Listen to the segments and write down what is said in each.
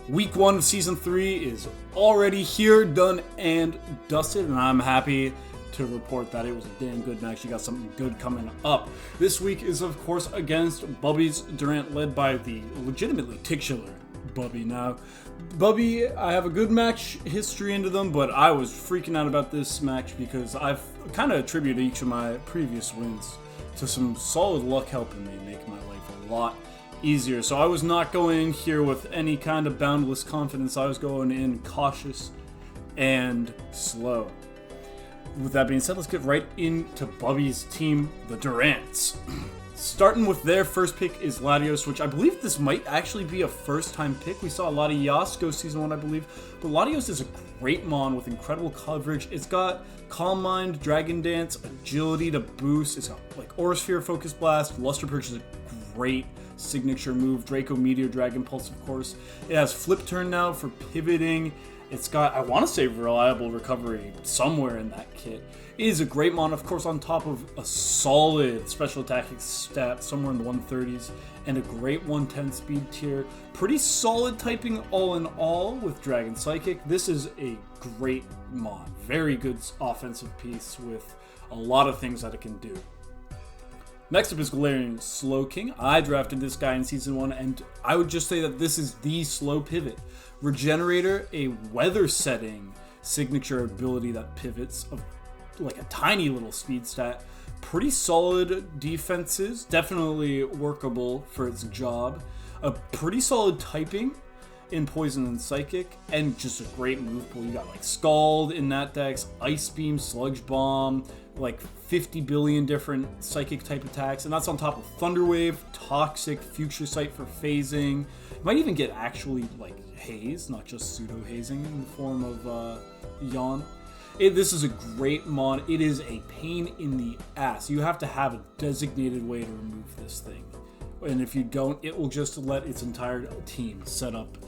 Week 1 of Season 3 is already here, done and dusted, and I'm happy to report that it was a damn good match. You got something good coming up. This week is, of course, against Bubby's Durant, led by the legitimately titular Bubby. Now, Bubby, I have a good match history into them, but I was freaking out about this match because I've kind of attributed each of my previous wins to some solid luck helping me make my life a lot easier. So I was not going in here with any kind of boundless confidence. I was going in cautious and slow. With that being said, let's get right into Bubby's team, the Durants. Starting with their first pick is Latios, which I believe this might actually be a first-time pick. We saw Latios go Season 1, I believe. But Latios is a great mon with incredible coverage. It's got Calm Mind, Dragon Dance, Agility to boost. It's got like Aura Sphere, Focus Blast, Luster Perch is a great signature move. Draco Meteor, Dragon Pulse, of course. It has Flip Turn now for pivoting. It's got, I want to say, Reliable Recovery somewhere in that kit. It is a great mon, of course, on top of a solid special attacking stat somewhere in the 130s and a great 110 speed tier. Pretty solid typing all in all with Dragon Psychic. This is a great mon. Very good offensive piece with a lot of things that it can do. Next up is Galarian Slowking. I drafted this guy in Season 1, and I would just say that this is the slow pivot. Regenerator, a weather setting signature ability that pivots of like a tiny little speed stat. Pretty solid defenses, definitely workable for its job. A pretty solid typing in Poison and Psychic, and just a great move pool. You got like Scald in that dex, Ice Beam, Sludge Bomb, like 50 billion different Psychic type attacks, and that's on top of Thunder Wave, Toxic, Future Sight for phasing. You might even get actually like Haze, not just pseudo hazing in the form of Yawn. This is a great mon. It is a pain in the ass. You have to have a designated way to remove this thing, and if you don't, it will just let its entire team set up.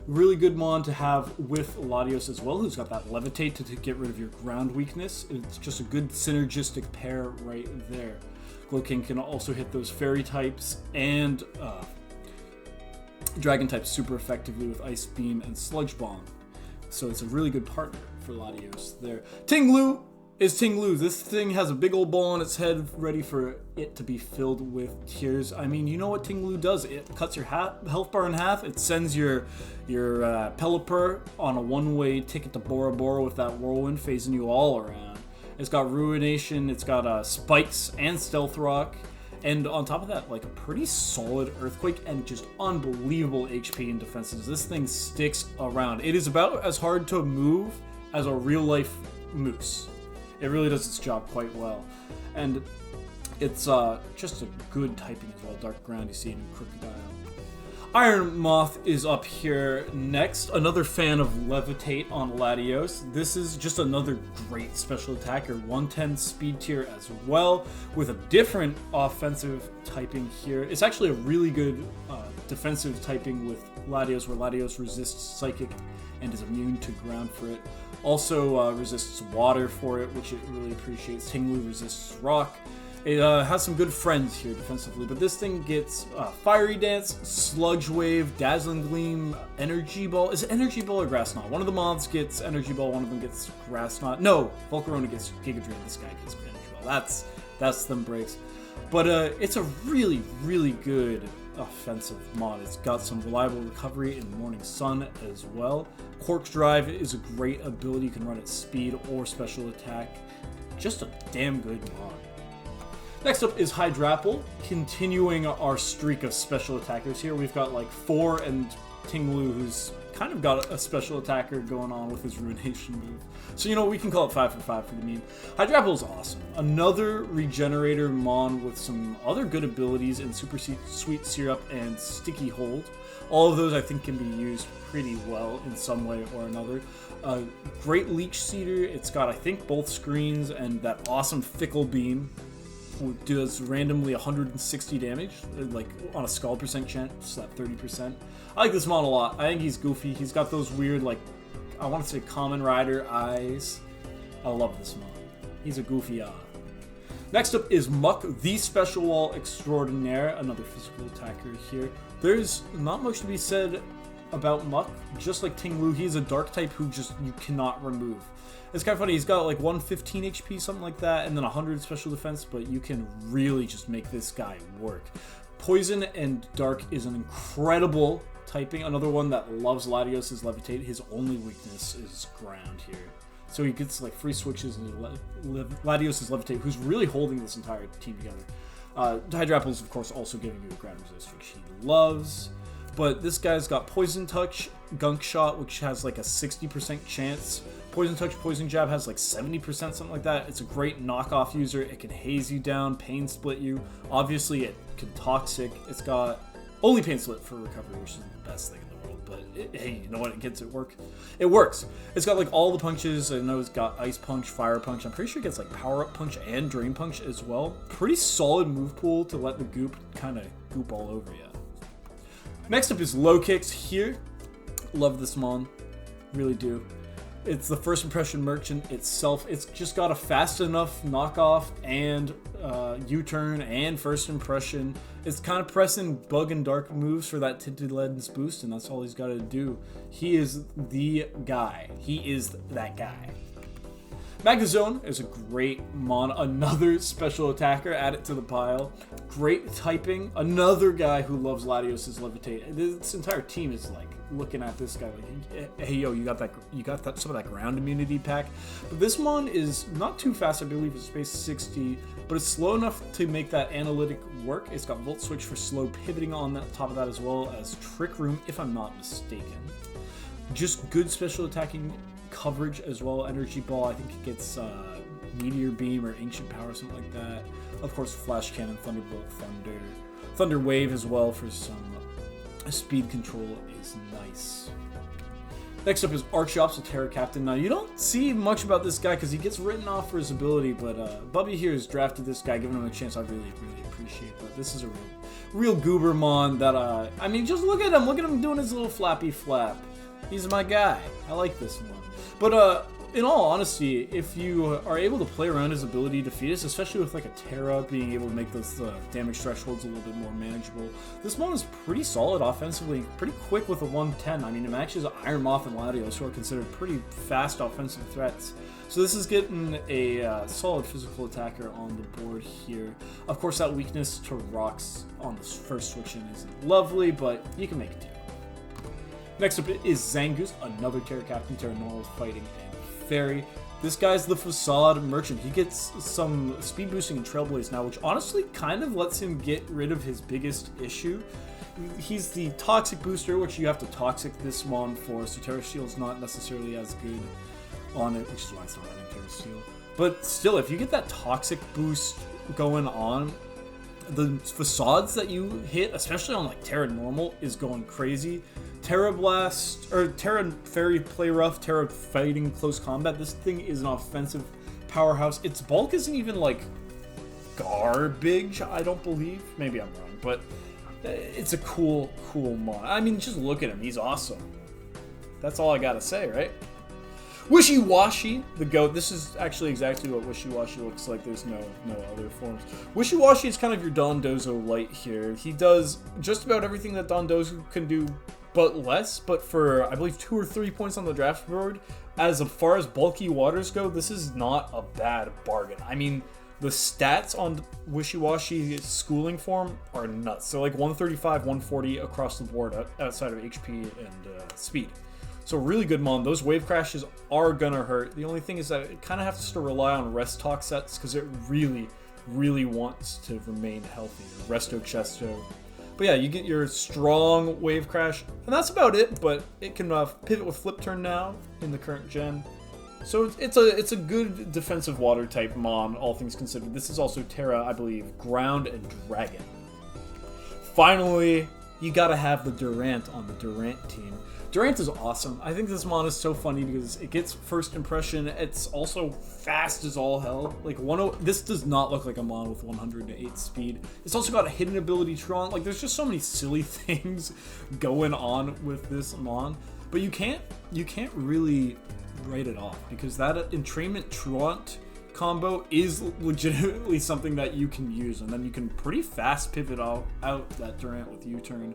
Really good mon to have with Latios as well, who's got that Levitate to get rid of your ground weakness. It's just a good synergistic pair right there. Glowking can also hit those fairy types and dragon types super effectively with Ice Beam and Sludge Bomb. So it's a really good partner for Latios there. Tinglu is Tinglu. This thing has a big old ball on its head ready for it to be filled with tears. I mean, you know what Tinglu does? It cuts your health bar in half. It sends your Pelipper on a one-way ticket to Bora Bora with that Whirlwind, phasing you all around. It's got Ruination, it's got Spikes and Stealth Rock, and on top of that, like a pretty solid Earthquake and just unbelievable HP and defenses. This thing sticks around. It is about as hard to move as a real-life moose. It really does its job quite well. And it's just a good typing as well. Dark Ground, you see it in Crocodile. Iron Moth is up here next. Another fan of Levitate on Latios. This is just another great special attacker. 110 speed tier as well, with a different offensive typing here. It's actually a really good defensive typing with Latios, where Latios resists Psychic and is immune to ground for it. Also resists water for it, which it really appreciates. Tinglu resists rock. It has some good friends here defensively, but this thing gets Fiery Dance, Sludge Wave, Dazzling Gleam, Energy Ball. Is it Energy Ball or Grass Knot? One of the moths gets Energy Ball, one of them gets Grass Knot. No, Volcarona gets Giga Drain, this guy gets Energy Ball. That's them breaks. But it's a really, really good offensive mod. It's got some reliable recovery in Morning Sun as well. Quark's Drive is a great ability. You can run at speed or special attack. Just a damn good mod. Next up is Hydrapple, continuing our streak of special attackers here. We've got like 4 and Tinglu, who's kind of got a special attacker going on with his Ruination move. So, you know, we can call it 5 for 5 for the meme. Hydrapple is awesome. Another Regenerator mon with some other good abilities in Super Sweet Syrup and Sticky Hold. All of those I think can be used pretty well in some way or another. Great Leech Seeder. It's got, I think, both screens and that awesome Fickle Beam. Does randomly 160 damage, like on a Scald percent chance, that 30%. I like this mod a lot. I think he's goofy. He's got those weird, like, I want to say Common Rider eyes. I love this mod. He's a goofy Next up is Muck, the Special Wall Extraordinaire, another physical attacker here. There's not much to be said about Muck. Just like Ting Lu, he's a dark type who just you cannot remove. It's kind of funny, he's got like 115 HP, something like that, and then 100 special defense, but you can really just make this guy work. Poison and Dark is an incredible typing. Another one that loves Latios is Levitate. His only weakness is Ground here. So he gets like free switches, and Latios is Levitate, who's really holding this entire team together. Hydra Apple is, of course, also giving you a ground resist, which he loves. But this guy's got Poison Touch, Gunk Shot, which has like a 60% chance. Poison Touch, Poison Jab has like 70%, something like that. It's a great knockoff user. It can haze you down, Pain Split you. Obviously, it can Toxic. It's got only Pain Split for recovery, which is the best thing in the world. But hey, you know what? It gets it work. It works. It's got like all the punches. I know it's got Ice Punch, Fire Punch. I'm pretty sure it gets like Power Up Punch and Drain Punch as well. Pretty solid move pool to let the goop kind of goop all over you. Next up is Low Kicks here. Love this mon. Really do. It's the first impression merchant itself. It's just got a fast enough knockoff and U-turn and first impression. It's kind of pressing Bug and Dark moves for that Tinted Lens boost, and that's all he's got to do. He is the guy. He is that guy. Magnezone is a great mon, another special attacker, add it to the pile. Great typing, another guy who loves Latios' Levitate. This entire team is like looking at this guy like, hey yo, you got that some of that ground immunity pack. But this mon is not too fast, I believe it's space 60, but it's slow enough to make that analytic work. It's got Volt Switch for slow pivoting on the top of that, as well as Trick Room, if I'm not mistaken. Just good special attacking coverage as well. Energy Ball, I think it gets Meteor Beam or Ancient Power, something like that. Of course, Flash Cannon, Thunderbolt, Thunder Wave as well for some speed control is nice. Next up is Archeops, a Terra Captain. Now, you don't see much about this guy because he gets written off for his ability, but Bubby here has drafted this guy, giving him a chance. I really appreciate that. This is a real goober mon that, I mean, just look at him doing his little flappy flap. He's my guy. I like this one. But in all honesty, if you are able to play around his ability to defeat us, especially with like a Terra being able to make those damage thresholds a little bit more manageable, this one is pretty solid offensively, pretty quick with a 110. I mean, it matches Iron Moth and Latios, who are considered pretty fast offensive threats. So this is getting a solid physical attacker on the board here. Of course, that weakness to rocks on this first switch in isn't lovely, but you can make it do. Next up is Zangoose, another Terra Captain, Terra Normal, Fighting, and Fairy. This guy's the Facade Merchant. He gets some speed boosting and Trailblaze now, which honestly kind of lets him get rid of his biggest issue. He's the Toxic Booster, which you have to Toxic this mon for, so Terra Shield's not necessarily as good on it, which is why it's not running Terra Shield. But still, if you get that Toxic boost going on, the facades that you hit, especially on like Terra Normal, is going crazy. Terra Blast, or Terra Fairy Play Rough, Terra Fighting Close Combat, this thing is an offensive powerhouse. Its bulk isn't even like garbage, I don't believe. Maybe I'm wrong, but it's a cool mod. I mean, just look at him, he's awesome. That's all I gotta say, right? Wishy Washy, the GOAT. This is actually exactly what Wishy Washy looks like. There's no other forms. Wishy Washy is kind of your Dondozo light here. He does just about everything that Dondozo can do, but less. But for, I believe, 2 or 3 points on the draft board, as far as bulky waters go, this is not a bad bargain. I mean, the stats on Wishy Washy schooling form are nuts. They're like 135, 140 across the board outside of HP and speed. So really good mon. Those wave crashes are gonna hurt. The only thing is that it kind of has to rely on rest talk sets because it really wants to remain healthy. Resto Chesto. But yeah, you get your strong wave crash, and that's about it. But it can pivot with flip turn now in the current gen. So it's a good defensive water type mon, all things considered. This is also Terra, I believe, Ground and Dragon. Finally, you gotta have the Durant on the Durant team. Durant is awesome. I think this mon is so funny because it gets first impression. It's also fast as all hell. Like this does not look like a mon with 108 speed. It's also got a hidden ability Tron. Like there's just so many silly things going on with this mon. But you can't really write it off because that entrainment Truant combo is legitimately something that you can use, and then you can pretty fast pivot out that Durant with U-turn.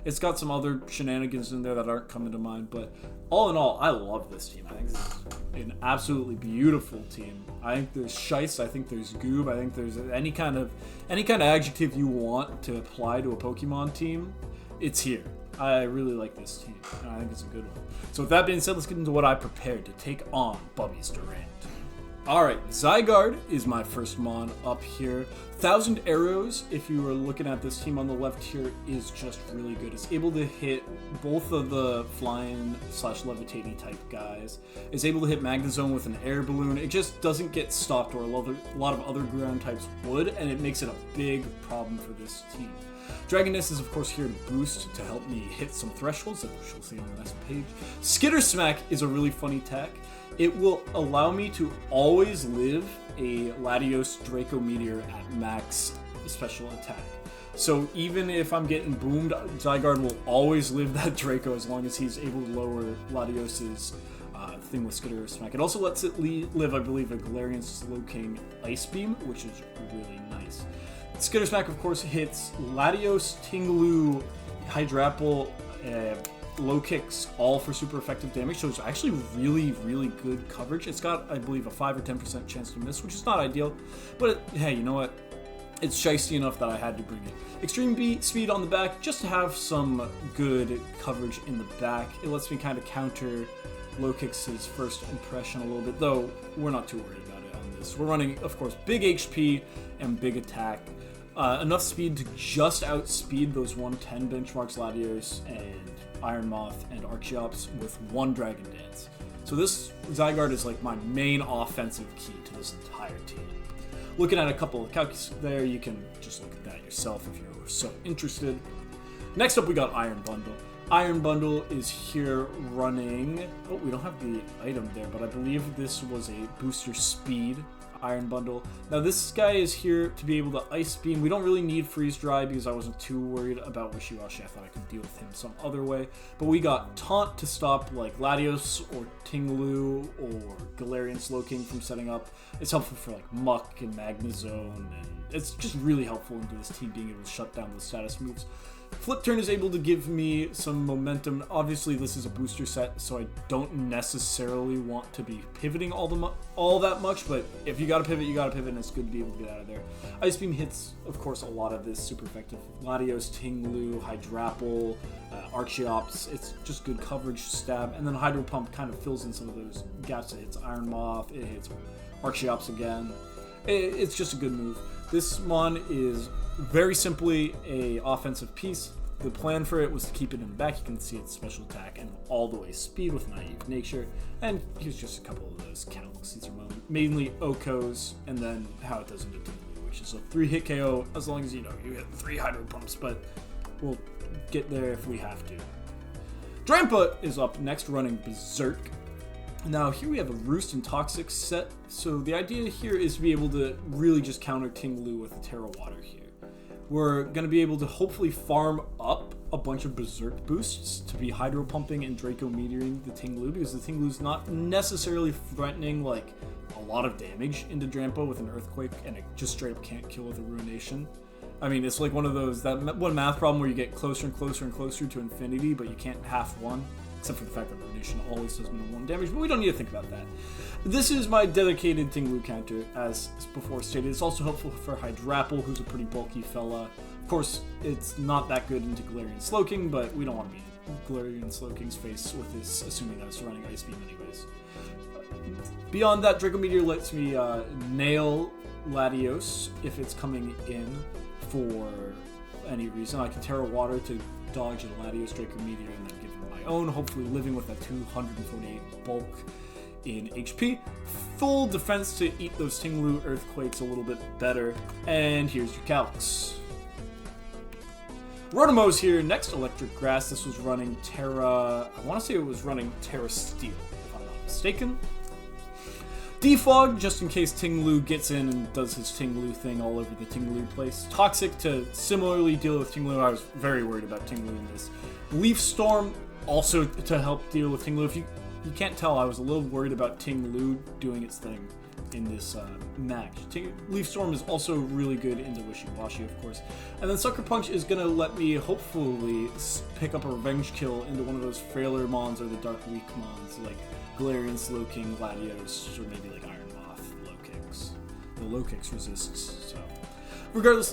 It's got some other shenanigans in there that aren't coming to mind, but all in all, I love this team. I think this is an absolutely beautiful team. I think there's shice, I think there's goob, I think there's any kind of adjective you want to apply to a Pokemon team, it's here. I really like this team, and I think it's a good one. So with that being said, let's get into what I prepared to take on Bubby's Durant. Alright, Zygarde is my first mon up here. 1,000 Arrows, if you are looking at this team on the left here, is just really good. It's able to hit both of the flying / levitating type guys. It's able to hit Magnezone with an air balloon. It just doesn't get stopped, or a lot of other ground types would, and it makes it a big problem for this team. Dragoness is of course here to boost, to help me hit some thresholds, which we'll see on the next page. Skitter Smack is a really funny tech. It will allow me to always live a Latios Draco Meteor at max special attack. So even if I'm getting boomed, Zygarde will always live that Draco as long as he's able to lower Latios's thing with Skitter Smack. It also lets it live, I believe, a Galarian Slowking Ice Beam, which is really nice. Skitter Smack, of course, hits Latios, Tinglu, Hydrapple, low kicks, all for super effective damage, so it's actually really, really good coverage. It's got, I believe, a 5 or 10% chance to miss, which is not ideal, but hey, you know what? It's shicey enough that I had to bring it. Extreme Speed on the back, just to have some good coverage in the back. It lets me kind of counter low kicks' first impression a little bit, though we're not too worried about it on this. We're running, of course, big HP and big attack. Enough speed to just outspeed those 110 benchmarks, Latios and Iron Moth and Archeops with one Dragon Dance. So this Zygarde is like my main offensive key to this entire team. Looking at a couple of calcs there, you can just look at that yourself if you're so interested. Next up, we got Iron Bundle. Iron Bundle is here running... Oh, we don't have the item there, but I believe this was a booster speed Iron Bundle. Now this guy is here to be able to Ice Beam. We don't really need Freeze Dry because I wasn't too worried about Wishy-Washy. I thought I could deal with him some other way. But we got Taunt to stop like Latios or Tinglu or Galarian Slowking from setting up. It's helpful for like Muck and Magnezone, and it's just really helpful into this team being able to shut down those status moves. Flip Turn is able to give me some momentum. Obviously, this is a booster set, so I don't necessarily want to be pivoting all that much, but if you gotta pivot, and it's good to be able to get out of there. Ice Beam hits, of course, a lot of this super effective. Latios, Tinglu, Hydrapple, Archeops. It's just good coverage stab, and then Hydro Pump kind of fills in some of those gaps. It hits Iron Moth, it hits Archeops again. It's just a good move. This Mon is very simply a offensive piece. The plan for it was to keep it in the back. You can see its special attack and all the way speed with Naive Nature. And here's just a couple of those calcs. These are mainly Okos, and then how it does into Tinglu, which is a 3-hit KO as long as you hit 3 Hydro Pumps, but we'll get there if we have to. Drampa is up next, running Berserk. Now here we have a Roost and Toxic set, so the idea here is to be able to really just counter Tinglu with Terra Water here. We're going to be able to hopefully farm up a bunch of Berserk boosts to be Hydro Pumping and Draco Meteoring the Tinglu, because the Tinglu's not necessarily threatening like a lot of damage into Drampa with an Earthquake, and it just straight up can't kill with a Ruination. I mean, it's like one of those, that one math problem where you get closer and closer and closer to infinity, but you can't half one. Except for the fact that Ruination always does minimum damage, but we don't need to think about that. This is my dedicated Tinglu counter, as before stated. It's also helpful for Hydrapple, who's a pretty bulky fella. Of course, it's not that good into Galarian Slowking, but we don't want to be in Galarian Slowking's face with this, assuming that it's running Ice Beam anyways. Beyond that, Draco Meteor lets me nail Latios if it's coming in for any reason. I can Terra Water to dodge a Latios Draco Meteor and then give him my own, hopefully living with a 248 bulk in HP. Full defense to eat those Tinglu Earthquakes a little bit better. And here's your calcs. Rotomo's here next, Electric Grass. This was running Terra... I want to say it was running Terra Steel, if I'm not mistaken. Defog, just in case Tinglu gets in and does his Tinglu thing all over the Tinglu place. Toxic to similarly deal with Tinglu. I was very worried about Tinglu in this. Leaf Storm, also to help deal with Tinglu. If you can't tell, I was a little worried about Tinglu doing its thing. in this match. Leaf Storm is also really good into Wishy-Washy, of course. And then Sucker Punch is going to let me hopefully pick up a revenge kill into one of those frailer mons or the Dark Weak mons, like Galarian, Slowking, Latios, or maybe like Iron Moth, Low Kicks. The Low Kicks resists, so... Regardless,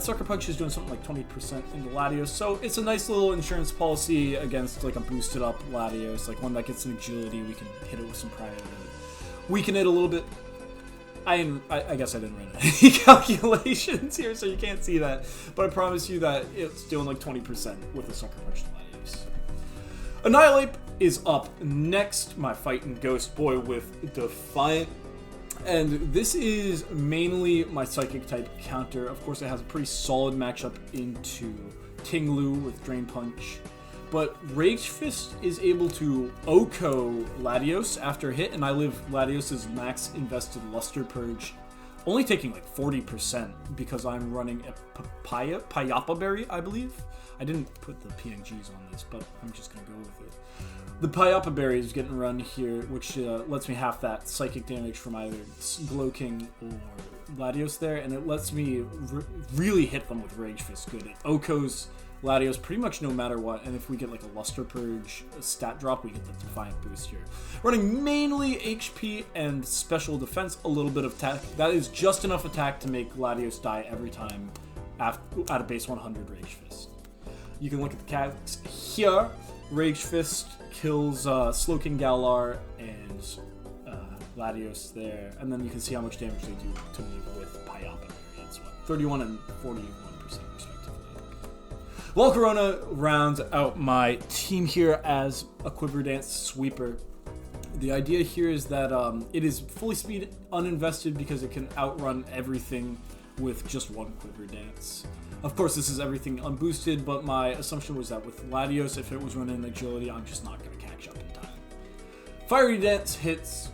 Sucker Punch is doing something like 20% into Latios, so it's a nice little insurance policy against like a boosted up Latios, like one that gets some agility. We can hit it with some prior and weaken it a little bit. I guess I didn't run any calculations here, so you can't see that, but I promise you that it's doing like 20% with the Sucker Punch to Latios. Annihilate is up next, my fighting Ghost Boy with Defiant. And this is mainly my Psychic type counter. Of course, it has a pretty solid matchup into Tinglu with Drain Punch. But Rage Fist is able to OHKO Latios after a hit, and I live Latios' max invested Luster Purge, only taking like 40% because I'm running a Payapa Berry, I believe. I didn't put the PNGs on this, but I'm just going to go with it. The Payapa Berry is getting run here, which lets me half that psychic damage from either Glowking or Latios there, and it lets me really hit them with Rage Fist good. It OHKOs Latios pretty much no matter what, and if we get like a Luster Purge stat drop, we get the Defiant boost here. Running mainly HP and special defense, a little bit of attack. That is just enough attack to make Latios die every time at a base 100 Rage Fist. You can look at the cats here. Rage Fist kills Slowking Galar and Latios there, and then you can see how much damage they do to me with Payapa. It's what, 31 and 41% respectively. Volcarona rounds out my team here as a Quiver Dance Sweeper. The idea here is that it is fully speed uninvested because it can outrun everything with just one Quiver Dance. Of course, this is everything unboosted, but my assumption was that with Latios, if it was running agility, I'm just not going to catch up in time. Fiery Dance hits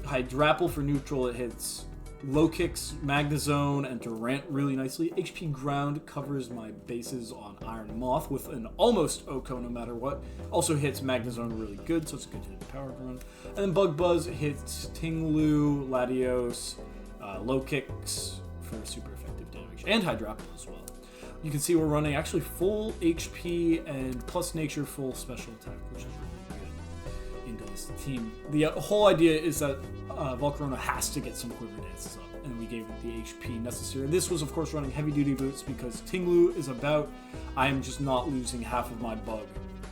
Hydrapple for neutral. It hits Low Kicks, Magnezone, and Durant really nicely. HP Ground covers my bases on Iron Moth with an almost OHKO no matter what. Also hits Magnezone really good, so it's a good hit power run. And then Bug Buzz hits Tinglu, Latios, Low Kicks for super effective damage, and Hydrapple as well. You can see we're running actually full HP and plus nature full special attack, which is really good into this team. The whole idea is that Volcarona has to get some Quiver Dances up, and we gave it the HP necessary. This was, of course, running heavy duty boots because Tinglu is about, I am just not losing half of my bug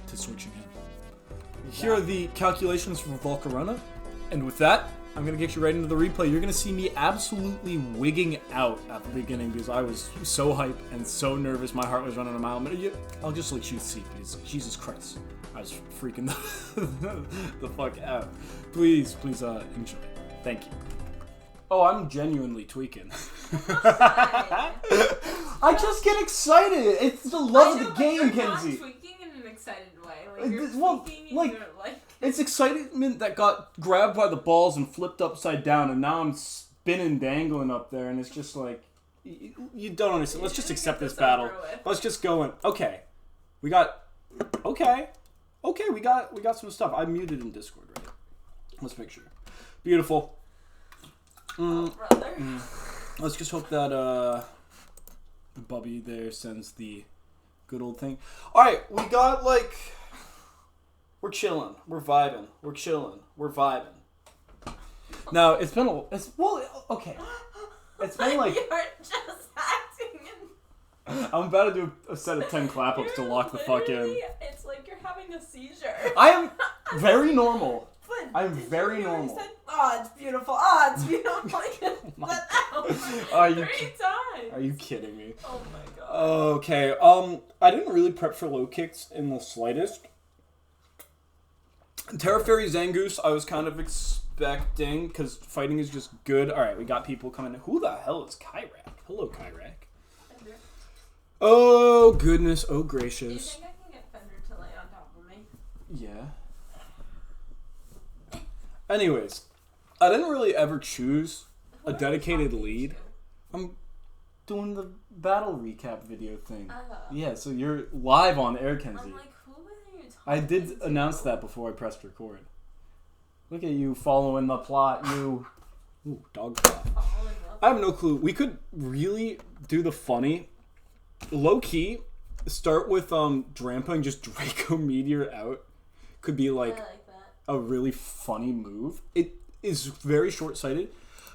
to switching in. Here are the calculations for Volcarona, and with that, I'm going to get you right into the replay. You're going to see me absolutely wigging out at the beginning because I was so hyped and so nervous. My heart was running a mile a minute. I'll just let you see because Jesus Christ, I was freaking the fuck out. Please enjoy. Thank you. Oh, I'm genuinely tweaking. I just get excited. It's the love of the game, Kenzie. You're not tweaking in an excited way. Like, you're tweaking and you're like... It's excitement that got grabbed by the balls and flipped upside down, and now I'm spinning, dangling up there, and it's just like, you don't understand. Let's just accept this battle. Let's just go in. Okay, we got some stuff. I'm muted in Discord, right? Let's make sure. Beautiful. Brother. Let's just hope that Bubby there sends the good old thing. All right, we got like. We're chilling. We're vibing. We're chilling. We're vibing. Now, it's been okay. It's been like... You're just acting in... I'm about to do a set of 10 clap-ups to lock the fuck in. It's like you're having a seizure. I am very normal. But I'm very normal. Said, oh, it's beautiful. Oh, it's beautiful. Let out. 3 times. Are you kidding me? Oh my god. Okay. I didn't really prep for low kicks in the slightest. Terra Fairy Zangoose, I was kind of expecting, because fighting is just good. Alright, we got people coming in. Who the hell is Kyrak? Hello, Kyrak. Fender. Oh, goodness. Oh, gracious. Do you think I can get Fender to lay on top of me? Yeah. Anyways, I didn't really ever choose a dedicated lead. I'm doing the battle recap video thing. Yeah, so you're live on air, Kenzie. I'm like, who are you talking I did announce that before I pressed record. Look at you following the plot, you. Ooh, dog cough. I have no clue. We could really do the funny, low key. Start with Drampa and just Draco Meteor out. Could be like a really funny move. It is very short-sighted,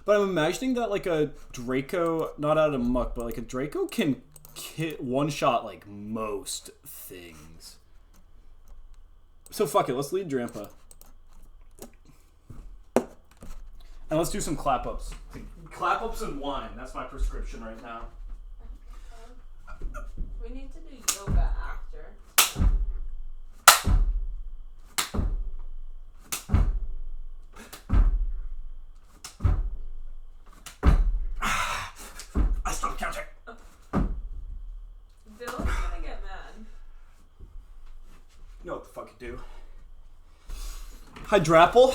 but I'm imagining that like a Draco, not out of muck, but like a Draco can one-shot like most things. So fuck it, let's lead Drampa. And let's do some clap-ups. Clap-ups and wine, that's my prescription right now. We need to do yoga after. I stopped counting. Bill's gonna get mad. You know what the fuck you do. Hi, Drapple.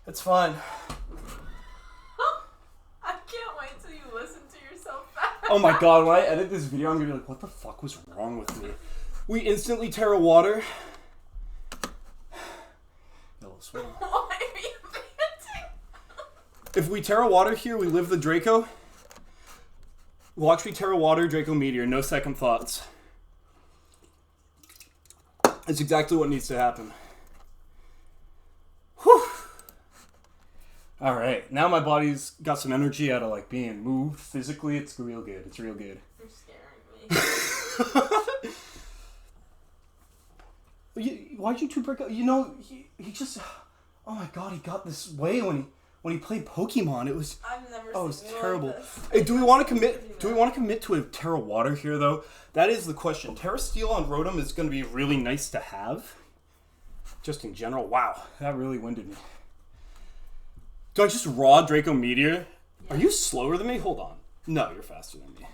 It's fine. I can't wait till you listen to yourself back. Oh my god, when I edit this video, I'm gonna be like, what the fuck was wrong with me? We instantly Terra Water. Why are you panting? If we Terra Water here, we live the Draco. Watch me Terra Water, Draco Meteor, no second thoughts. It's exactly what needs to happen. Whew. Alright, now my body's got some energy out of like being moved physically. It's real good. It's real good. You're scaring me. Why'd you two break up? You know, he just... Oh my god, he got this way when he played Pokemon. It was... I've never Oh, it was seen terrible. Like this. Hey, do we want to commit? Do we want to commit to a Terra Water here, though? That is the question. Terra Steel on Rotom is going to be really nice to have. Just in general. Wow, that really winded me. Do I just raw Draco Meteor? Yeah. Are you slower than me? Hold on. No, you're faster than me.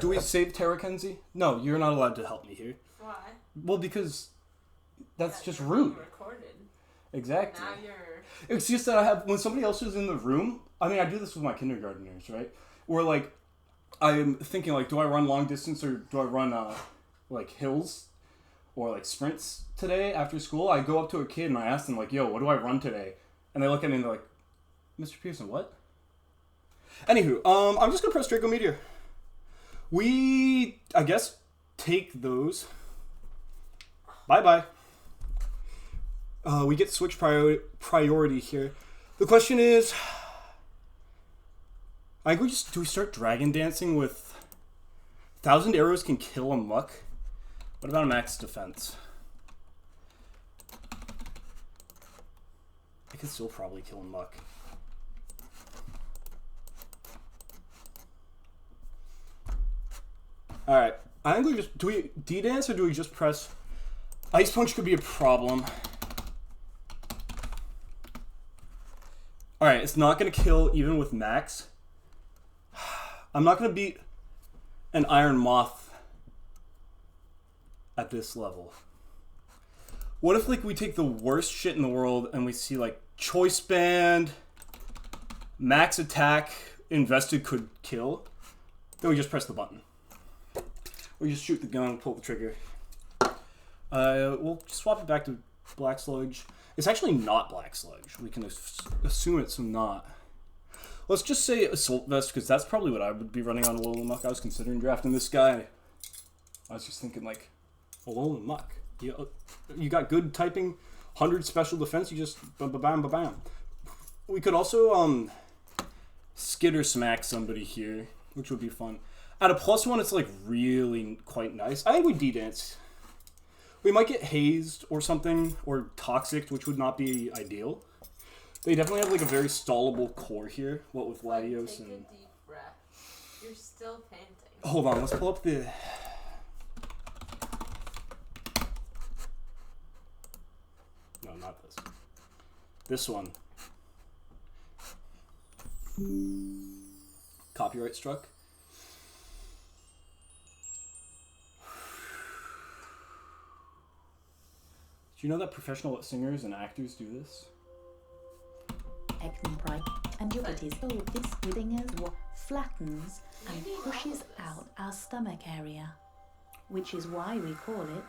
Do we save Terra Kenzie? No, you're not allowed to help me here. Why? Well, because that's just rude. Recorded. Exactly. Now you're... It's just that when somebody else is in the room, I mean, I do this with my kindergartners, right? Where, like, I'm thinking, like, do I run long distance or do I run, like, hills or, like, sprints today after school? I go up to a kid and I ask them, like, yo, what do I run today? And they look at me and they're like, Mr. Pearson, what? Anywho, I'm just going to press Draco Meteor. We, I guess, take those. Bye-bye. We get switch priority here. The question is, I think do we start Dragon Dancing with 1,000 arrows can kill a Muck? What about a max defense? I could still probably kill a Muck. Alright, I think do we D-Dance or do we just press... Ice Punch could be a problem. Alright, it's not going to kill even with max. I'm not going to beat an Iron Moth at this level. What if, like, we take the worst shit in the world and we see, like, Choice Band, max attack, invested could kill? Then we just press the button. Or just shoot the gun, pull the trigger. We'll swap it back to Black Sludge. It's actually not Black Sludge. We can assume it's not. Let's just say Assault Vest, because that's probably what I would be running on Alolan Muck. I was considering drafting this guy. I was just thinking, like, Alolan Muck. You got good typing, 100 special defense, you just bam. We could also Skitter Smack somebody here, which would be fun. At a +1, it's, like, really quite nice. I think we D-Dance. We might get hazed or something, or toxic, which would not be ideal. They definitely have, like, a very stallable core here, what with Latios and... Take a deep breath. You're still panting. Hold on, let's pull up the... No, not this. This one. Copyright struck. Do you know that professional singers and actors do this? And UPDL. So this breathing flattens and pushes out our stomach area, which is why we call it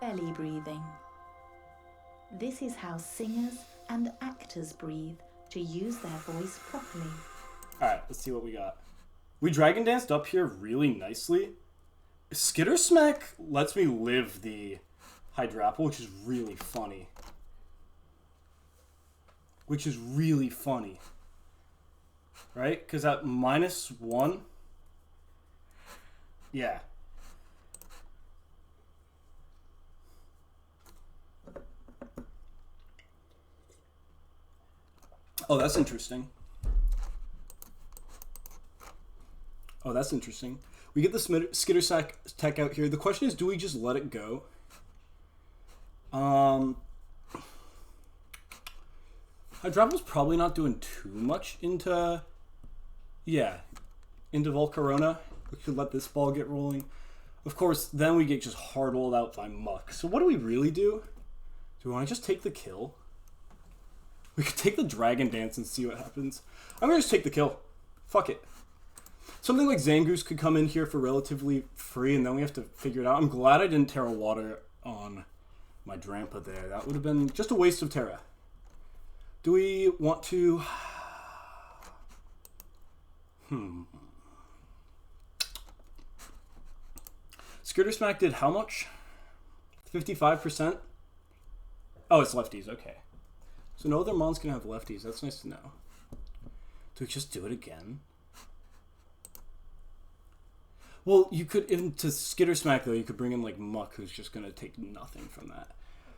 belly breathing. This is how singers and actors breathe to use their voice properly. Alright, let's see what we got. We dragon danced up here really nicely. Skitter Smack lets me live the Hydrapple, which is really funny. Right? Because at -1... Yeah. Oh, that's interesting. We get the Skitter Sack tech out here. The question is, do we just let it go? Hydrapple's probably not doing too much into Volcarona. We could let this ball get rolling. Of course, then we get just hard rolled out by Muck. So what do we really do? Do we want to just take the kill? We could take the Dragon Dance and see what happens. I'm going to just take the kill. Fuck it. Something like Zangoose could come in here for relatively free, and then we have to figure it out. I'm glad I didn't Terra Water on my Drampa there. That would have been just a waste of Terra. Do we want to... Skitter Smack did how much? 55%? Oh, it's lefties. Okay. So no other Mon's gonna have lefties. That's nice to know. Do we just do it again? Well, you could, into Skitter Smack though, you could bring in like Muck, who's just gonna take nothing from that.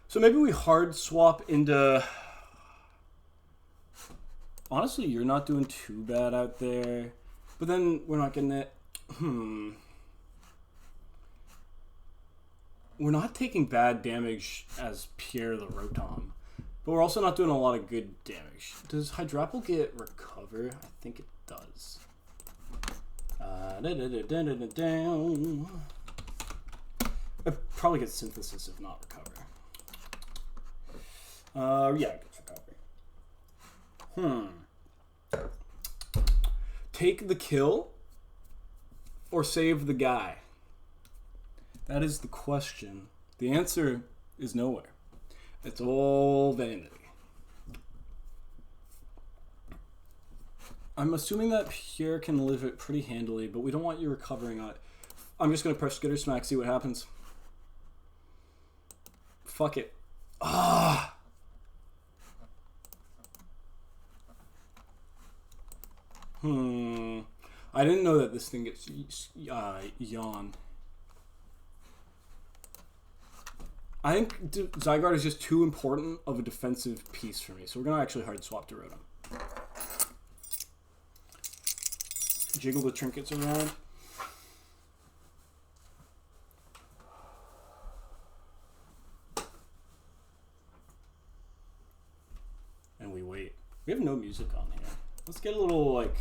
So maybe we hard swap into... Honestly, you're not doing too bad out there. But then we're not getting it. We're not taking bad damage as Pierre the Rotom. But we're also not doing a lot of good damage. Does Hydrapple get Recover? I think it does. It probably gets Synthesis if not Recover. Yeah, it gets Recover. Take the kill or save the guy? That is the question. The answer is nowhere. It's all vanity. I'm assuming that Pierre can live it pretty handily, but we don't want you recovering on it. I'm just going to press Skitter Smack, see what happens. Fuck it. Ah! I didn't know that this thing gets yawn. I think Zygarde is just too important of a defensive piece for me, so we're going to actually hard swap to Rotom. Jiggle the trinkets around. And we wait. We have no music on here. Let's get a little, like,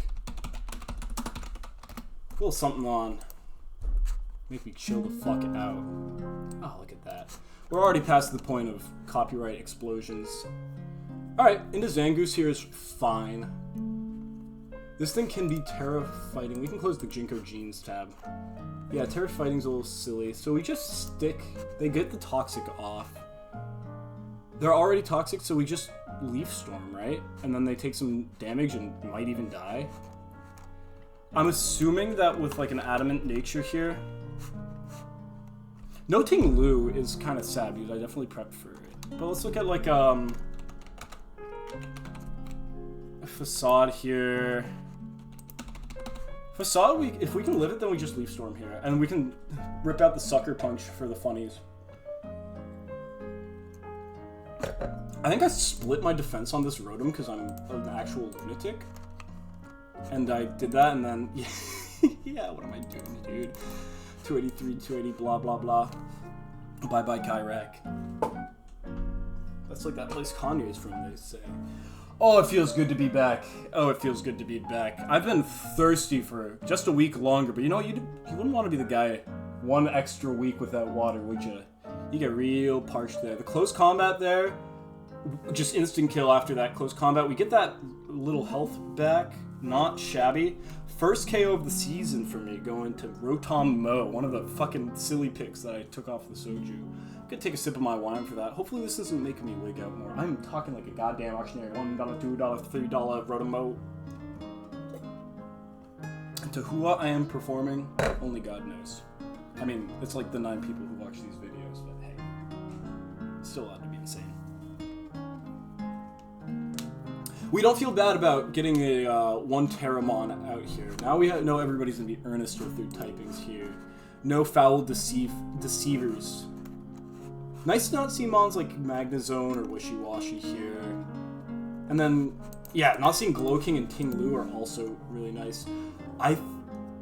a little something on. Make me chill the fuck out. Oh, look at that. We're already past the point of copyright explosions. Alright, into Zangoose here is fine. This thing can be Terra Fighting. We can close the Jinko Genes tab. Yeah, Terra Fighting's a little silly. So we just stick... They get the Toxic off. They're already Toxic, so we just Leaf Storm, right? And then they take some damage and might even die. I'm assuming that with like an Adamant Nature here... Noting Lu is kind of sad because I definitely prepped for it. But let's look at like a Facade here. Facade, if we can live it, then we just Leaf Storm here. And we can rip out the Sucker Punch for the funnies. I think I split my defense on this Rotom because I'm an actual lunatic. And I did that and then... yeah, what am I doing, dude? 283, 280, blah, blah, blah. Bye-bye, Kyrak. That's like that place Kanye's from, they say. Oh, it feels good to be back. Oh, it feels good to be back. I've been thirsty for just a week longer, but you know, you wouldn't want to be the guy one extra week without water, would you? You get real parched there. The close combat there, just instant kill after that close combat. We get that little health back. Not shabby. First KO of the season for me, going to Rotom Mo, one of the fucking silly picks that I took off the Soju. I'm gonna take a sip of my wine for that. Hopefully this isn't making me wig out more. I'm talking like a goddamn auctioneer. $1, $2, $3 Rotom Mo. To who I am performing, only God knows. I mean, it's like the 9 people who watch these videos, but hey, still allowed to be insane. We don't feel bad about getting a 1 Terramon out here. Now we know everybody's gonna be earnest with their typings here. No foul deceivers. Nice to not see mons like Magnezone or Wishy-Washy here. And then, yeah, not seeing Glowking and King Lu are also really nice. I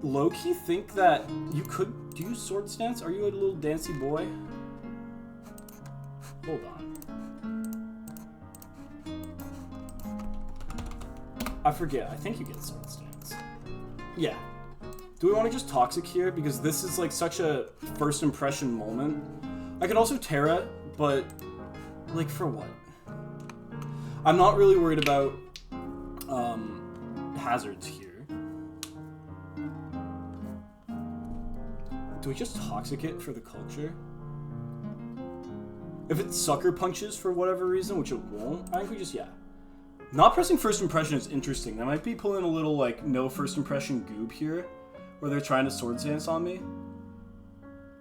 low-key think that you could do Sword Stance. Are you a little dancy boy? Hold on. I forget. I think you get Sword Stance. Yeah. Do we want to just Toxic here? Because this is like such a first impression moment. I could also Terra, but like for what? I'm not really worried about hazards here. Do we just Toxic it for the culture? If it Sucker Punches for whatever reason, which it won't, I think we just, yeah. Not pressing first impression is interesting. That might be pulling a little, like, no first impression goob here, where they're trying to Sword Stance on me.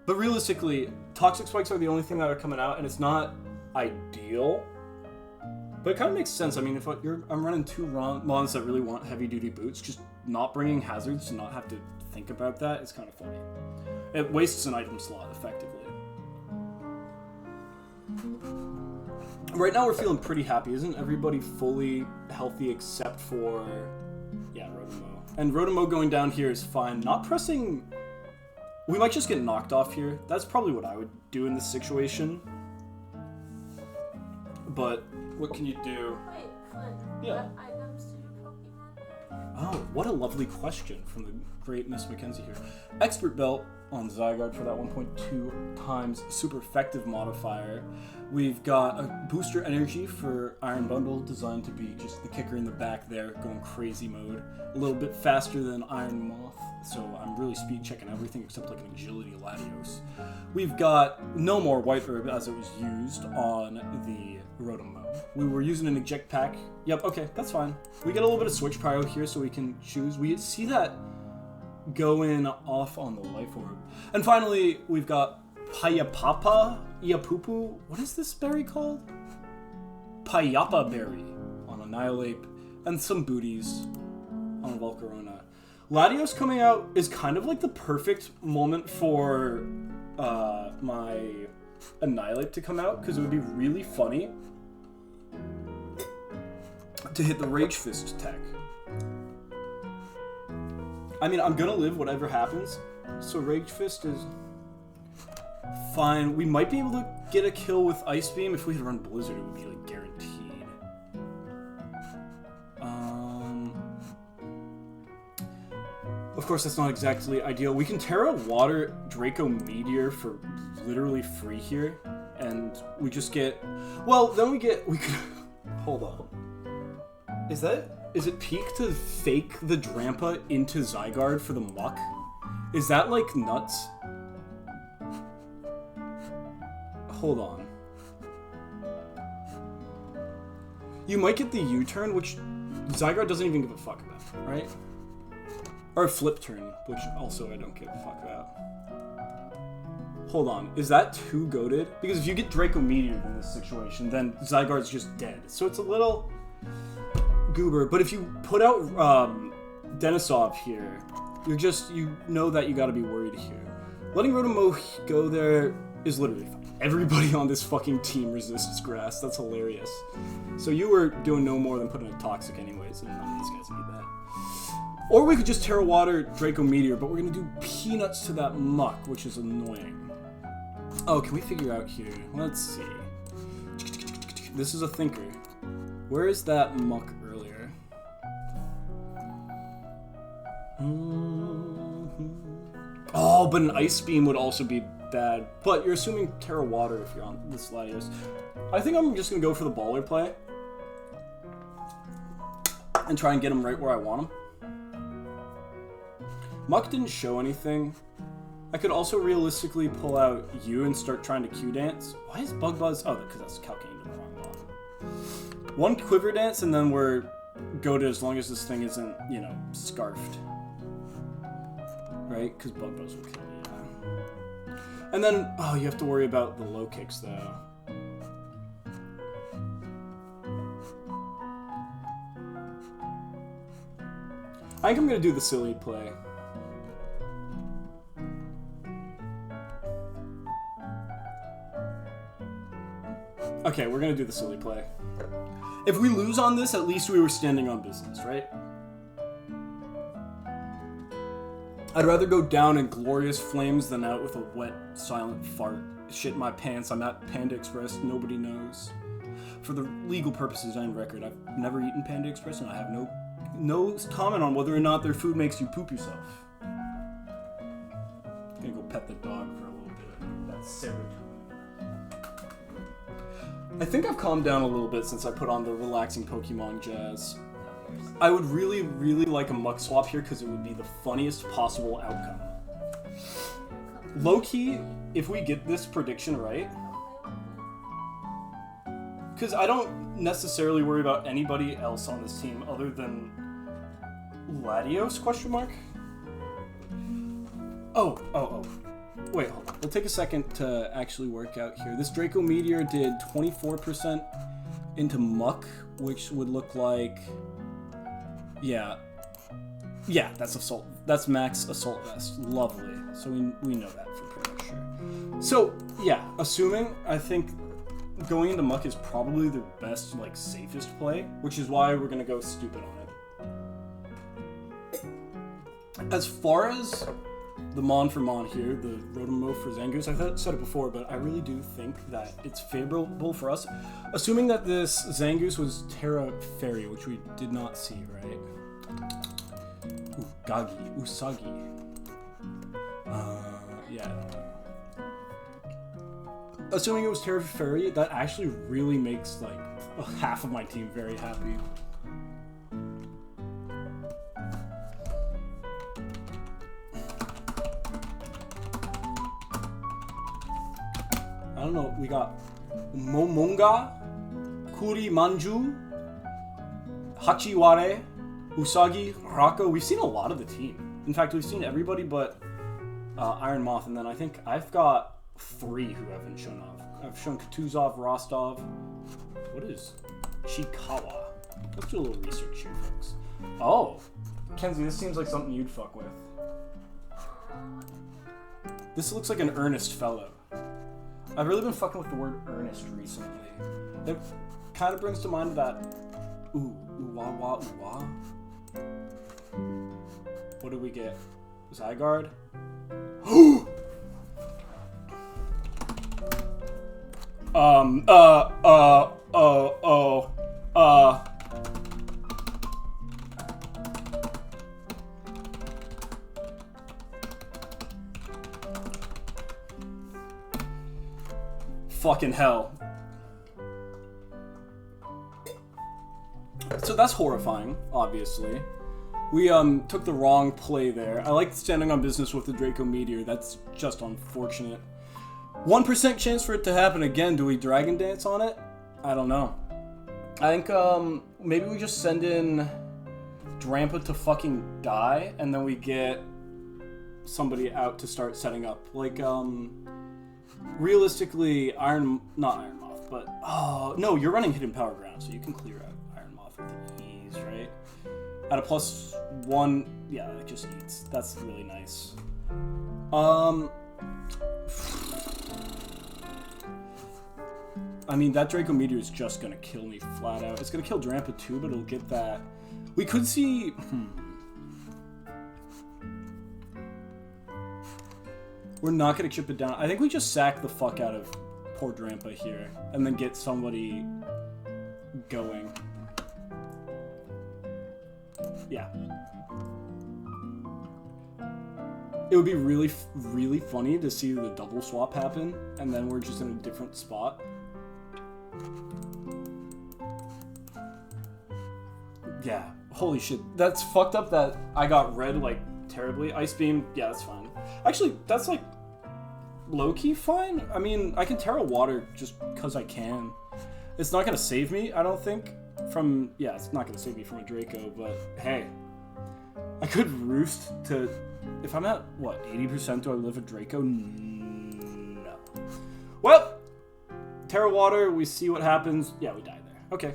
But realistically, Toxic Spikes are the only thing that are coming out, and it's not ideal. But it kind of makes sense. I mean, if I'm running 2 mons that really want heavy-duty boots, just not bringing hazards to not have to think about that is kind of funny. It wastes an item slot, effectively. Right now we're feeling pretty happy. Isn't everybody fully healthy except for, yeah, Rotom-O. And Rotom-O going down here is fine. Not pressing... We might just get knocked off here. That's probably what I would do in this situation. But what can you do? Wait, Flynn. Yeah. What items do your Pokemon have? Oh, what a lovely question from the great Miss Mackenzie here. Expert Belt on Zygarde for that 1.2 times super effective modifier. We've got a booster energy for Iron Bundle, designed to be just the kicker in the back there, going crazy mode. A little bit faster than Iron Moth, so I'm really speed checking everything except like an agility Latios. We've got no more White Herb as it was used on the Rotom-O. We were using an eject pack. Yep, okay, that's fine. We get a little bit of switch pyro here so we can choose. We see that going off on the Life Orb. And finally, we've got Payapapa, Iapupu. What is this berry called? Payapa berry on Annihilate, and some booties on Volcarona. Latios coming out is kind of like the perfect moment for my Annihilate to come out, because it would be really funny to hit the Rage Fist tech. I mean, I'm gonna live whatever happens, so Rage Fist is fine. We might be able to get a kill with Ice Beam. If we had run Blizzard, it would be like guaranteed. Of course, that's not exactly ideal. We can Terra Water Draco Meteor for literally free here, and we just get... Well, then we could... Hold on. Is it peak to fake the Drampa into Zygarde for the Muck? Is that, like, nuts? Hold on. You might get the U-turn, which Zygarde doesn't even give a fuck about, right? Or a flip turn, which also I don't give a fuck about. Hold on, is that too goated? Because if you get Draco Meteor in this situation, then Zygarde's just dead. So it's a little goober, but if you put out Denisov here, you know that you gotta be worried here. Letting Rotom-O go there is literally fine. Everybody on this fucking team resists grass. That's hilarious. So you were doing no more than putting a Toxic anyways, and none of these guys need that. Or we could just Terra Water Draco Meteor, but we're gonna do peanuts to that Muck, which is annoying. Oh, can we figure out here? Let's see. This is a thinker. Where is that Muck earlier? Oh, but an Ice Beam would also be bad. But you're assuming Terra Water if you're on this Latios. I think I'm just gonna go for the baller play. and try and get him right where I want him. Muck didn't show anything. I could also realistically pull out you and start trying to Q dance. Why is Bug Buzz? Oh, because that's calculating to the wrong one. One Quiver Dance and then we're goated as long as this thing isn't, you know, scarfed. Right? Because Bug Buzz will kill you. Yeah. And then, oh, you have to worry about the low kicks though. I think I'm going to do the silly play. Okay, we're going to do the silly play. If we lose on this, at least we were standing on business, right? I'd rather go down in glorious flames than out with a wet, silent fart. Shit my pants, I'm at Panda Express, nobody knows. For the legal purposes and record, I've never eaten Panda Express and I have no comment on whether or not their food makes you poop yourself. I'm gonna go pet the dog for a little bit. That's serotonin. I think I've calmed down a little bit since I put on the relaxing Pokemon jazz. I would really, really like a Muck swap here because it would be the funniest possible outcome. Low-key, if we get this prediction right, because I don't necessarily worry about anybody else on this team other than Latios, question mark? Oh. Wait, hold on. We'll take a second to actually work out here. This Draco Meteor did 24% into Muck, which would look like... Yeah, that's Assault. That's max Assault Vest. Lovely. So we know that for pretty sure. So, yeah, assuming, I think going into Muck is probably the best, like, safest play, which is why we're gonna go stupid on it. As far as the Mon for Mon here, the Rotom for Zangoose, I've said it before, but I really do think that it's favorable for us. Assuming that this Zangoose was Terra Fairy, which we did not see, right? Usagi. Yeah. Assuming it was Terra Fairy, that actually really makes, like, half of my team very happy. I don't know, we got Momonga, Kuri Manju, Hachiware, Usagi, Rako. We've seen a lot of the team. In fact, we've seen everybody but Iron Moth, and then I think I've got 3 who haven't shown off. I've shown Kutuzov, Rostov. What is Chikawa? Let's do a little research here, folks. Oh, Kenzie, this seems like something you'd fuck with. This looks like an earnest fellow. I've really been fucking with the word earnest recently. It kind of brings to mind that ooh-wah-wah. What do we get? Zygarde? Fucking hell. So that's horrifying, obviously. We took the wrong play there. I like standing on business with the Draco Meteor. That's just unfortunate. 1% chance for it to happen again. Do we Dragon Dance on it? I don't know. I think maybe we just send in Drampa to fucking die, and then we get somebody out to start setting up. Like, realistically, not Iron Moth, but... Oh, no, you're running Hidden Power Ground, so you can clear out Iron Moth with ease, right? At a +1, yeah, it just eats. That's really nice. I mean, that Draco Meteor is just gonna kill me flat out. It's gonna kill Drampa too, but it'll get that... We could see... We're not gonna chip it down. I think we just sack the fuck out of poor Drampa here, and then get somebody going. Yeah. It would be really, really funny to see the double swap happen, and then we're just in a different spot. Yeah. Holy shit, that's fucked up that I got red, like, terribly. Ice Beam, yeah, that's fine. Actually, that's, like, low-key fine. I mean, I can Terra Water just because I can. It's not gonna save me, I don't think, from... Yeah, it's not gonna save me from a Draco, but hey. I could Roost to... If I'm at, what, 80%, do I live a Draco? No. Well, Terra Water, we see what happens. Yeah, we die there. Okay.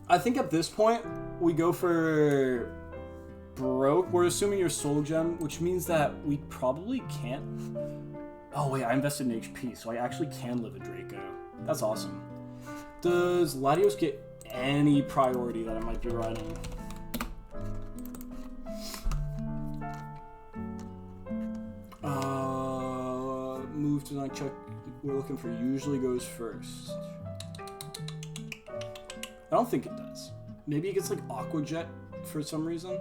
I think at this point, we go for broke. We're assuming your soul gem, which means that we probably can't... Oh wait, I invested in HP, so I actually can live a Draco. That's awesome. Does Latios get any priority that I might be riding? Move to not check. We're looking for usually goes first. I don't think it does. Maybe it gets like Aqua Jet for some reason.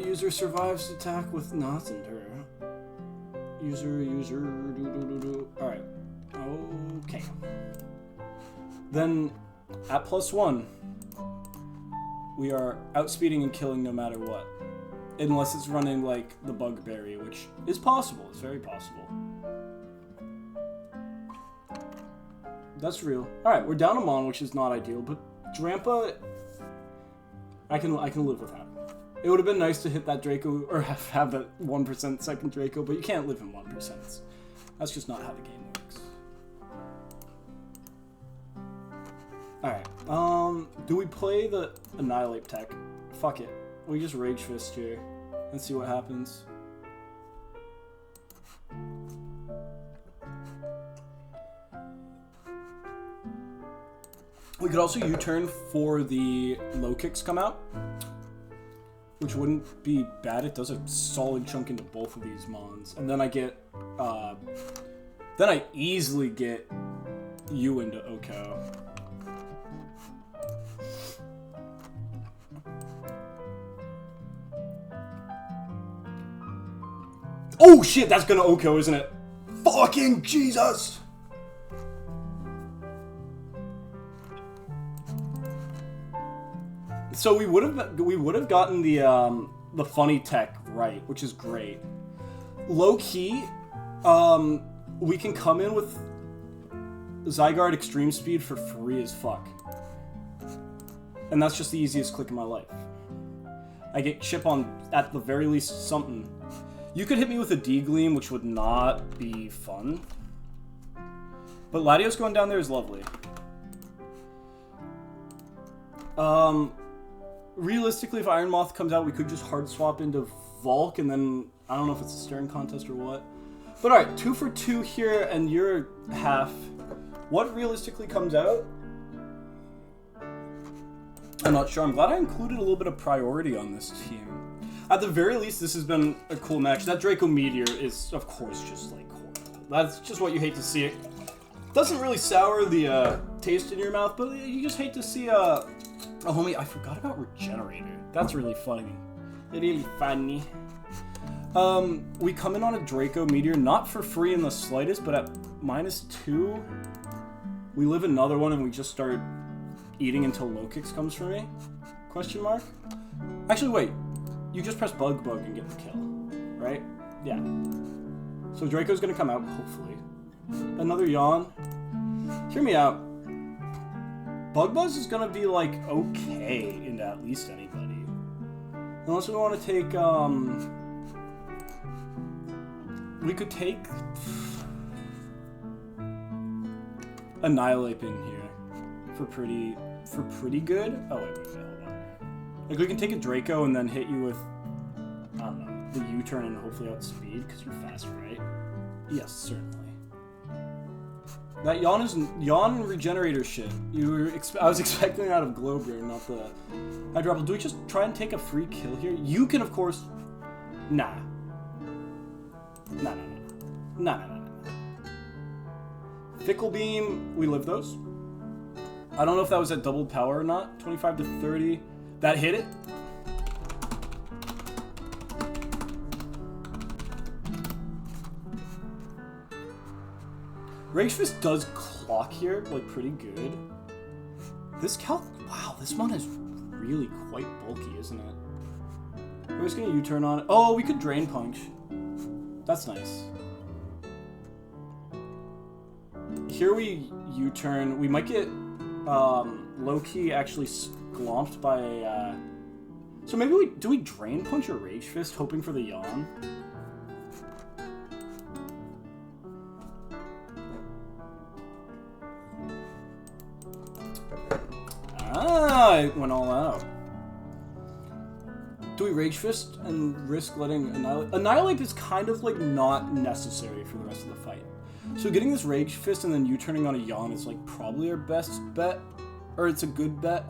User survives attack with knots in her. User, Alright. Okay. Then, at +1, we are outspeeding and killing no matter what. Unless it's running like the Bugberry, which is possible. It's very possible. That's real. Alright, we're down a Mon, which is not ideal, but Drampa, I can live with that. It would have been nice to hit that Draco, or have that 1% second Draco, but you can't live in 1%. That's just not how the game works. Alright, do we play the Annihilate tech? Fuck it. We just Rage Fist here and see what happens. We could also U-turn for the low kicks come out, which wouldn't be bad. It does a solid chunk into both of these Mons. And then I get, then I easily get you into Oko. Oh shit, that's gonna Oko, isn't it? Fucking Jesus! So we would have gotten the funny tech right, which is great. Low key, we can come in with Zygarde Extreme Speed for free as fuck, and that's just the easiest click in my life. I get chip on at the very least something. You could hit me with a D-Gleam, which would not be fun, but Latios going down there is lovely. Realistically, if Iron Moth comes out, we could just hard swap into Volk, and then I don't know if it's a staring contest or what. But alright, 2 for 2 here, and you're half. What realistically comes out? I'm not sure. I'm glad I included a little bit of priority on this team. At the very least, this has been a cool match. That Draco Meteor is, of course, just like horrible. That's just what you hate to see. It doesn't really sour the taste in your mouth, but you just hate to see a homie. I forgot about Regenerator. That's really funny. Really funny. We come in on a Draco Meteor, not for free in the slightest, but at -2, we live another one and we just start eating until low kicks comes for me? Question mark? Actually, wait. You just press Bug and get the kill, right? Yeah. So Draco's gonna come out, hopefully. Another Yawn. Hear me out. Buzz is gonna be like okay into at least anybody. Unless we want to take we could take Annihilate in here for pretty good. Oh wait, hold on. Like we can take a Draco and then hit you with I don't know, the U-turn and hopefully outspeed because you're fast, right? Yes, certainly. That Yawn Regenerator shit. I was expecting that out of Glowbrew, not the Hydropple. Do we just try and take a free kill here? You can, of course. Nah. Nah. Fickle Beam. We live those. I don't know if that was at double power or not. 25 to 30. That hit it. Rage Fist does clock here, like, pretty good. This wow, this one is really quite bulky, isn't it? We're just gonna U-turn on it. Oh, we could Drain Punch. That's nice. Here we U-turn. We might get low-key actually glomped by a... So maybe do we Drain Punch or Rage Fist, hoping for the yawn? Ah, it went all out. Do we Rage Fist and risk letting Annihilate? Annihilate is kind of like not necessary for the rest of the fight. So getting this Rage Fist and then U-turning on a yawn is like probably our best bet. Or it's a good bet.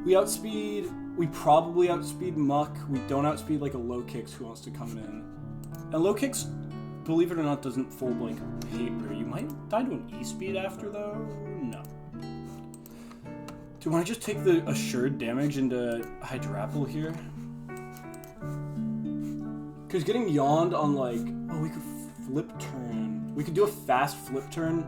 We probably outspeed Muck. We don't outspeed like a Low Kicks who wants to come in. And Low Kicks, believe it or not, doesn't fold like paper. You might die to an E-speed after though? No. Do you want to just take the assured damage into Hydrapple here? Because getting yawned on like... Oh, we could flip turn. We could do a fast flip turn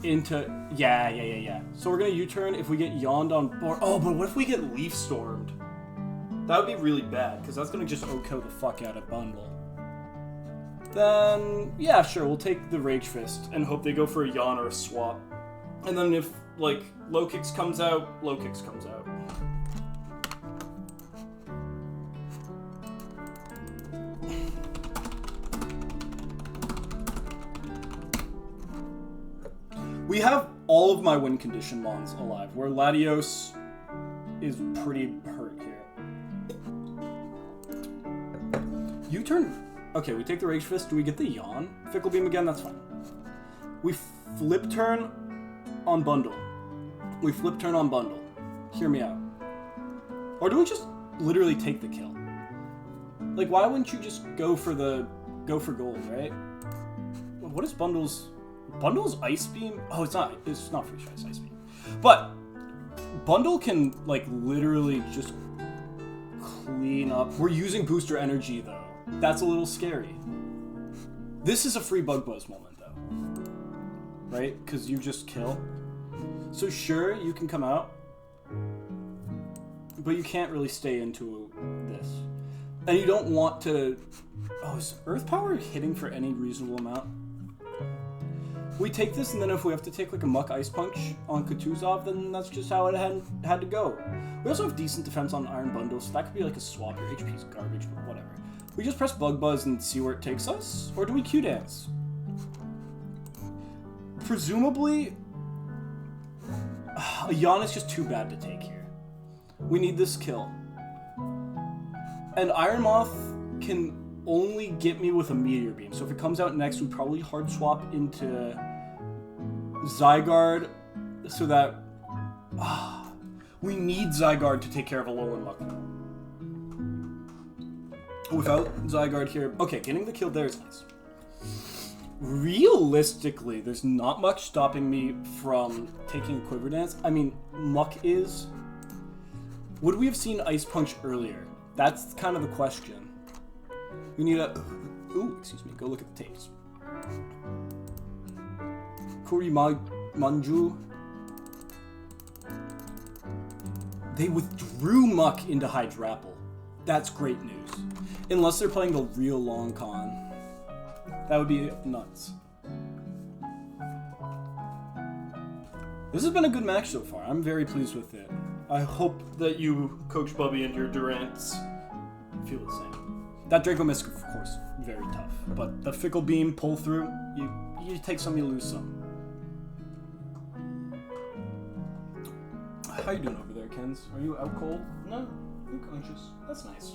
into... Yeah. So we're going to U-turn if we get yawned on board. Oh, but what if we get Leaf Stormed? That would be really bad, because that's going to just OHKO the fuck out of Bundle. Then, yeah, sure, we'll take the Rage Fist and hope they go for a yawn or a swap. And then if, like, Low Kicks comes out, Low Kicks comes out. We have all of my win condition mons alive, where Latios is pretty hurt here. U-turn. Okay, we take the Rage Fist. Do we get the yawn? Fickle Beam again? That's fine. We flip turn on Bundle. We flip turn on Bundle. Hear me out. Or do we just literally take the kill? Like, why wouldn't you just go for gold, right? What is Bundle's Ice Beam? Oh, it's not Free Strike's Ice Beam. But Bundle can like literally just clean up. We're using booster energy though. That's a little scary. This is a free Bug Buzz moment though. Right? Because you just kill. So sure, you can come out. But you can't really stay into this. And you don't want to... Oh, is Earth Power hitting for any reasonable amount? We take this, and then if we have to take like a Muck Ice Punch on Kutuzov, then that's just how it had to go. We also have decent defense on Iron Bundle, so that could be like a swap. Your HP is garbage, but whatever. We just press Bug Buzz and see where it takes us? Or do we Q-Dance? Presumably, a yawn is just too bad to take here. We need this kill. And Iron Moth can only get me with a Meteor Beam. So if it comes out next, we probably hard swap into Zygarde so that we need Zygarde to take care of a Alolan Muck. Without Zygarde here, okay, getting the kill there is nice. Realistically, there's not much stopping me from taking a Quiver Dance. I mean, Muck is. Would we have seen Ice Punch earlier? That's kind of the question. We need a... Ooh, excuse me. Go look at the tapes. Manju. They withdrew Muck into Hydrapple. That's great news. Unless they're playing the real long con. That would be nuts. This has been a good match so far. I'm very pleased with it. I hope that you, Coach Bubby, and your Durants feel the same. That Draco Mist, of course, very tough. But the Fickle Beam pull through, you take some, you lose some. How you doing over there, Kens? Are you out cold? No, you're conscious. That's nice.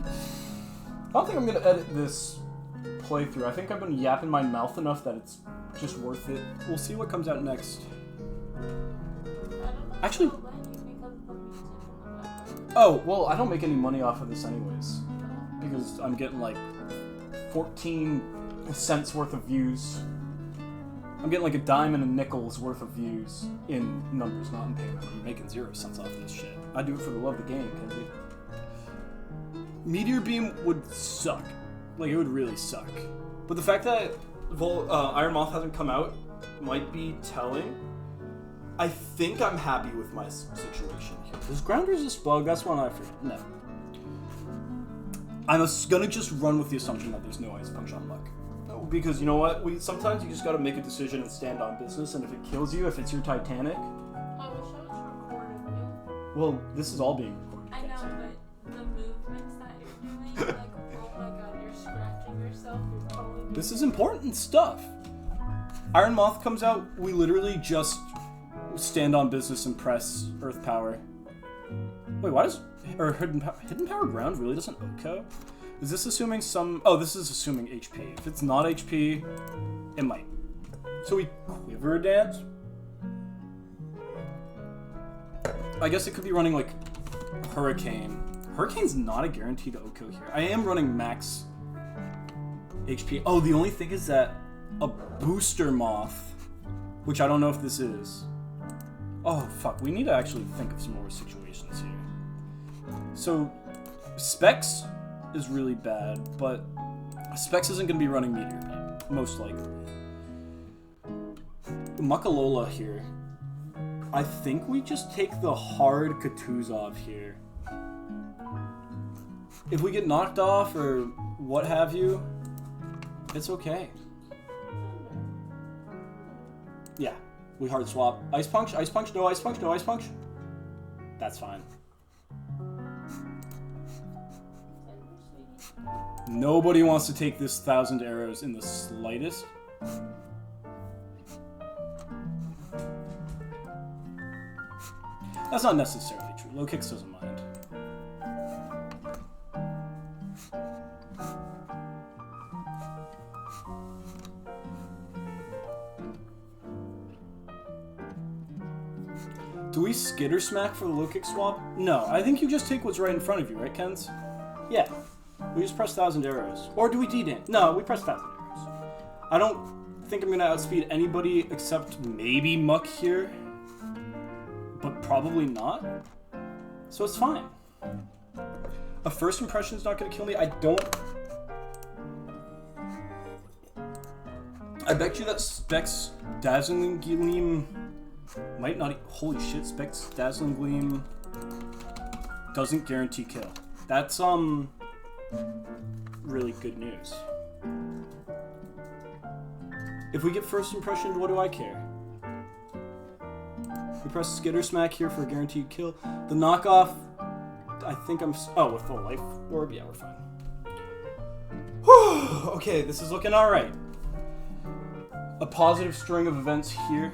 I don't think I'm gonna edit this playthrough. I think I've been yapping my mouth enough that it's just worth it. We'll see what comes out next. Actually... Oh, well, I don't make any money off of this anyways. Because I'm getting like 14 cents worth of views. I'm getting like a dime and a nickel's worth of views in numbers, not in payment. I'm making 0 cents off of this shit. I do it for the love of the game, Kenzie. Meteor Beam would suck. Like, it would really suck. But the fact that Iron Moth hasn't come out might be telling. I think I'm happy with my situation here. Does ground resist bug? That's one I forget. No. I'm gonna just run with the assumption that there's no ice punch on luck. Because you know what? Sometimes you just gotta make a decision and stand on business, and if it kills you, if it's your Titanic... Oh, the show's recording. Well, this is all being recorded. I know, but the movements that you're doing, like, oh my god, you're scratching yourself, you're calling... This is important stuff. Iron Moth comes out, we literally just stand on business and press Earth Power. Wait, why does... Or Hidden Power Ground really doesn't OHKO? Is this assuming some... Oh, this is assuming HP. If it's not HP, it might. So we Quiver Dance? I guess it could be running, like, Hurricane. Hurricane's not a guaranteed OHKO here. I am running max HP. Oh, the only thing is that a Booster Moth, which I don't know if this is. Oh, fuck. We need to actually think of some more situations here. So, Specs is really bad, but Specs isn't going to be running Meteor Beam, most likely. Muckalola here. I think we just take the hard Kutuzov here. If we get knocked off or what have you, it's okay. Yeah, we hard swap. Ice Punch, Ice Punch, no Ice Punch, no Ice Punch. That's fine. Nobody wants to take this 1,000 arrows in the slightest. That's not necessarily true. Low Kicks doesn't mind. Do we Skitter Smack for the Low Kick swap? No, I think you just take what's right in front of you, right, Kens? Yeah. We just press 1,000 arrows. Or do we D-dance? No, we press 1,000 arrows. I don't think I'm going to outspeed anybody except maybe Muck here. But probably not. So it's fine. A first impression is not going to kill me. I bet you that Specs Dazzling Gleam might not... Holy shit, Specs Dazzling Gleam doesn't guarantee kill. That's, really good news. If we get first impression, what do I care? We press Skitter Smack here for a guaranteed kill. The knockoff, I think I'm... Oh, with full life orb? Yeah, we're fine. Whew, okay, this is looking alright. A positive string of events here.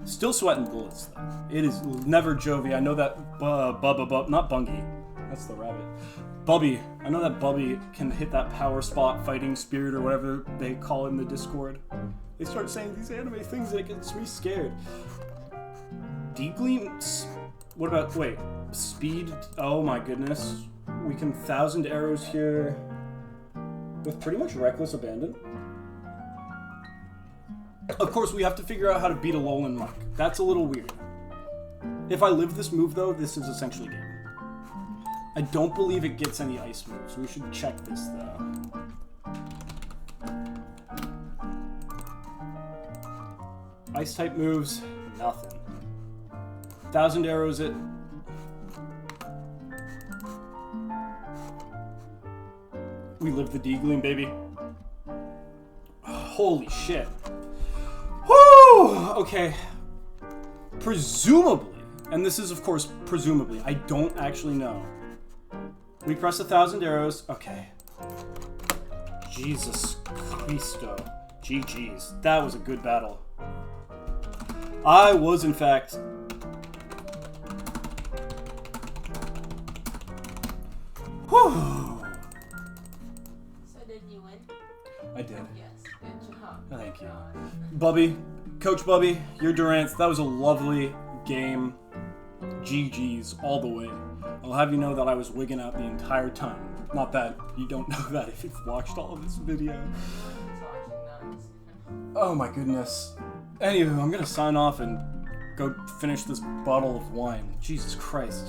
Still sweating bullets, though. It is never Jovi. I know that not Bungie. That's the rabbit. Bubby. I know that Bubby can hit that power spot, fighting spirit, or whatever they call it in the Discord. They start saying these anime things and it gets me scared. D-Gleam? What about... Wait. Speed? Oh my goodness. We can 1,000 arrows here with pretty much reckless abandon. Of course, we have to figure out how to beat a Alolan Muck. That's a little weird. If I live this move, though, this is essentially game. I don't believe it gets any ice moves. We should check this, though. Ice-type moves, nothing. 1,000 arrows it. We live the D-Gleam, baby. Holy shit. Woo! Okay. Presumably, and this is, of course, presumably, I don't actually know. We press 1,000 arrows. Okay. Jesus Christo. GG's. That was a good battle. I was, in fact... Whew. So did you win? I did. Yes, good job. Thank you. Bubby, Coach Bubby, you're Durants. That was a lovely game. GG's all the way. I'll have you know that I was wigging out the entire time. Not that you don't know that if you've watched all of this video. Oh my goodness. Anywho, I'm gonna sign off and go finish this bottle of wine. Jesus Christ.